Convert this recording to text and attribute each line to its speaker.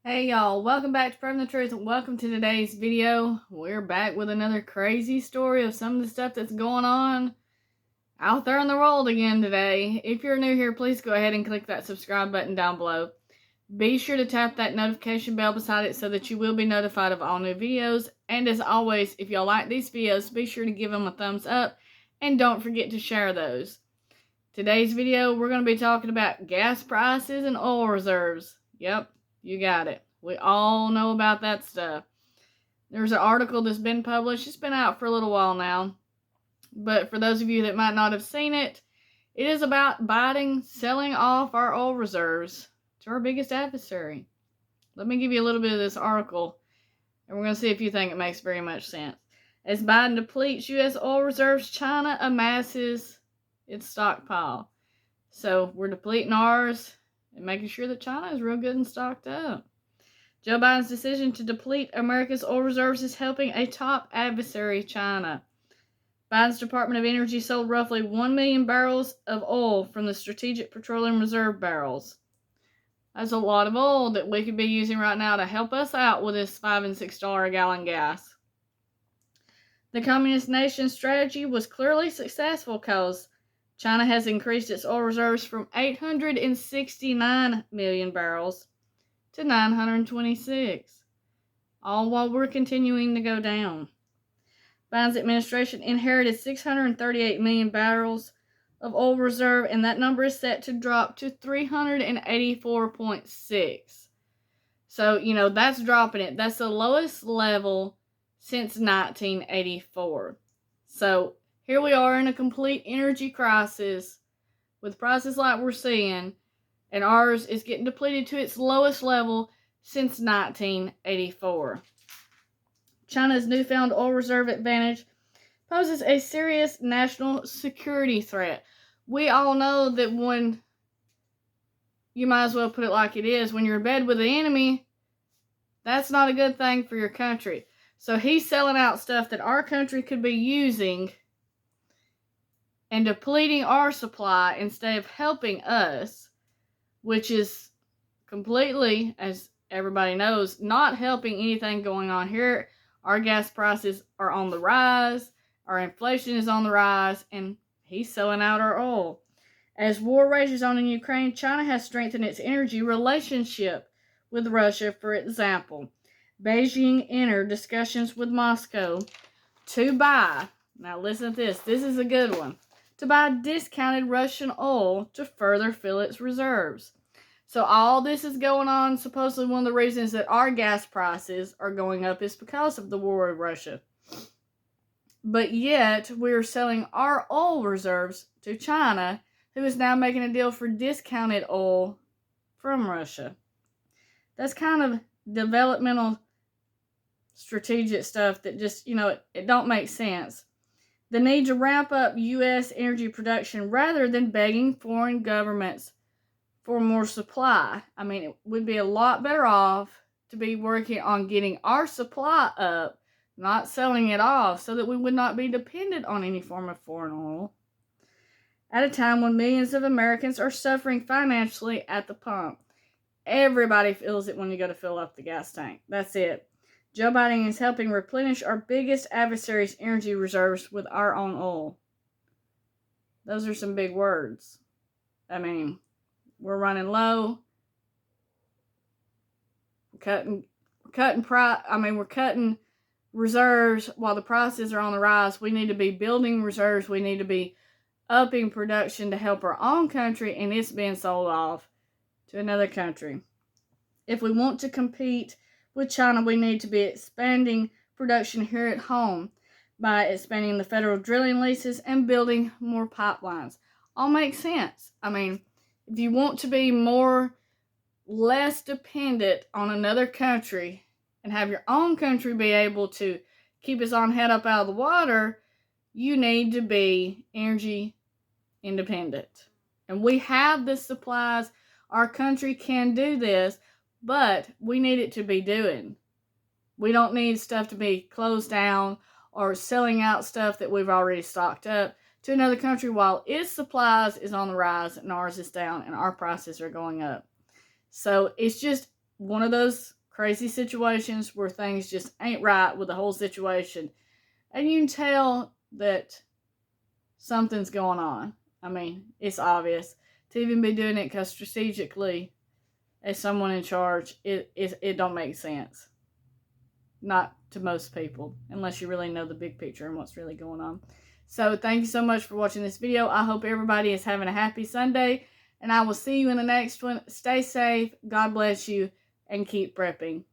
Speaker 1: Hey y'all, welcome back to Proving the Truth and welcome to today's video. We're back with another crazy story of some of the stuff that's going on out there in the world again today. If you're new here, please go ahead and click that subscribe button down below. Be sure to tap that notification bell beside it so that you will be notified of all new videos. And as always, if y'all like these videos, be sure to give them a thumbs up and don't forget to share those. Today's video, we're going to be talking about gas prices and oil reserves. Yep. You got it. We all know about that stuff. There's an article that's been published. It's been out for a little while now. But for those of you that might not have seen it, it is about Biden selling off our oil reserves to our biggest adversary. Let me give you a little bit of this article, and we're going to see if you think it makes very much sense. As Biden depletes U.S. oil reserves, China amasses its stockpile. So we're depleting ours and making sure that China is real good and stocked up. Joe Biden's decision to deplete America's oil reserves is helping a top adversary, China. Biden's Department of Energy sold roughly 1 million barrels of oil from the Strategic Petroleum Reserve barrels. That's a lot of oil that we could be using right now to help us out with this $5 and $6 a gallon gas. The communist nation's strategy was clearly successful because China has increased its oil reserves from 869 million barrels to 926, all while we're continuing to go down. Biden's administration inherited 638 million barrels of oil reserve, and that number is set to drop to 384.6. So, that's dropping it. That's the lowest level since 1984. So, here we are in a complete energy crisis with prices like we're seeing, and ours is getting depleted to its lowest level since 1984. China's newfound oil reserve advantage poses a serious national security threat. We all know that when, you might as well put it like it is, when you're in bed with the enemy, that's not a good thing for your country. So he's selling out stuff that our country could be using and depleting our supply instead of helping us, which is completely, as everybody knows, not helping anything going on here. Our gas prices are on the rise, our inflation is on the rise, and he's selling out our oil. As war rages on in Ukraine, China has strengthened its energy relationship with Russia. For example, Beijing entered discussions with Moscow to buy, now listen to this is a good one, to buy discounted Russian oil to further fill its reserves. So all this is going on, supposedly one of the reasons that our gas prices are going up is because of the war with Russia. But yet, we're selling our oil reserves to China, who is now making a deal for discounted oil from Russia. That's kind of developmental strategic stuff that just, it don't make sense. The need to ramp up U.S. energy production rather than begging foreign governments for more supply. I mean, it would be a lot better off to be working on getting our supply up, not selling it off, so that we would not be dependent on any form of foreign oil. At a time when millions of Americans are suffering financially at the pump. Everybody feels it when you go to fill up the gas tank. That's it. Joe Biden is helping replenish our biggest adversary's energy reserves with our own oil. Those are some big words. I mean, we're running low. We're cutting reserves while the prices are on the rise. We need to be building reserves. We need to be upping production to help our own country, and it's being sold off to another country. If we want to compete with China, we need to be expanding production here at home by expanding the federal drilling leases and building more pipelines. All makes sense. I mean, if you want to be less dependent on another country and have your own country be able to keep its own head up out of the water, you need to be energy independent. And we have the supplies. Our country can do this, but we need it to be doing. We don't need stuff to be closed down or selling out stuff that we've already stocked up to another country while its supplies is on the rise and ours is down and our prices are going up. So it's just one of those crazy situations where things just ain't right with the whole situation. And you can tell that something's going on. I mean, it's obvious. To even be doing it because strategically, as someone in charge, it don't make sense. Not to most people, unless you really know the big picture and what's really going on. So thank you so much for watching this video. I hope everybody is having a happy Sunday, and I will see you in the next one. Stay safe, God bless you, and keep prepping.